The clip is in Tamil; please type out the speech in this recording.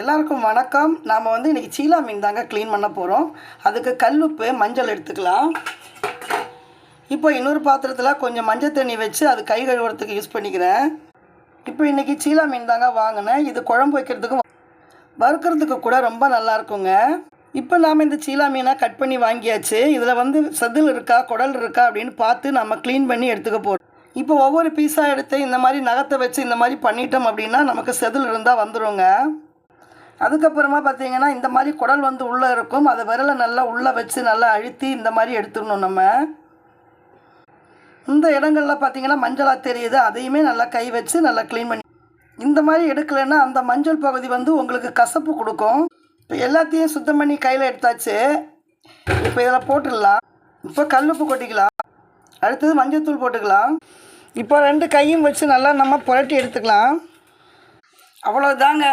எல்லாருக்கும் வணக்கம். நாம் இன்றைக்கி சீலா மீன் தாங்க க்ளீன் பண்ண போகிறோம். அதுக்கு கல்லுப்பு மஞ்சள் எடுத்துக்கலாம். இப்போ இன்னொரு பாத்திரத்தில் கொஞ்சம் மஞ்சள் தண்ணி வச்சு அது கை கழுவுறதுக்கு யூஸ் பண்ணிக்கிறேன். இப்போ இன்றைக்கி சீலா மீன் தாங்க வாங்கினேன். இது குழம்பு வைக்கிறதுக்கும் வறுக்கிறதுக்கு கூட ரொம்ப நல்லா இருக்குங்க. இப்போ நாம் இந்த சீலா மீனை கட் பண்ணி வாங்கியாச்சு. இதில் செதில் இருக்கா குடல் இருக்கா அப்படின்னு பார்த்து நம்ம க்ளீன் பண்ணி எடுத்துக்க போகிறோம். இப்போ ஒவ்வொரு பீஸாக எடுத்து இந்த மாதிரி நகத்தை வச்சு இந்த மாதிரி பண்ணிட்டோம் அப்படின்னா நமக்கு செதில் இருந்தால் வந்துடுங்க. அதுக்கப்புறமா பார்த்தீங்கன்னா இந்த மாதிரி குடல் உள்ளே இருக்கும். அதை விரலை நல்லா உள்ளே வச்சு நல்லா அழுத்தி இந்த மாதிரி எடுத்துடணும். நம்ம இந்த இடங்களில் பார்த்தீங்கன்னா மஞ்சளாக தெரியுது, அதையுமே நல்லா கை வச்சு நல்லா க்ளீன் பண்ணி இந்த மாதிரி எடுக்கலைன்னா அந்த மஞ்சள் பகுதி உங்களுக்கு கசப்பு கொடுக்கும். இப்போ எல்லாத்தையும் சுத்தம் பண்ணி கையில் எடுத்தாச்சு. இப்போ இதில் போட்டுடலாம். இப்போ கல்லுப்பு கொட்டிக்கலாம். அடுத்தது மஞ்சள் தூள் போட்டுக்கலாம். இப்போ 2 கையும் வச்சு நல்லா நம்ம புரட்டி எடுத்துக்கலாம். அவ்வளோதாங்க.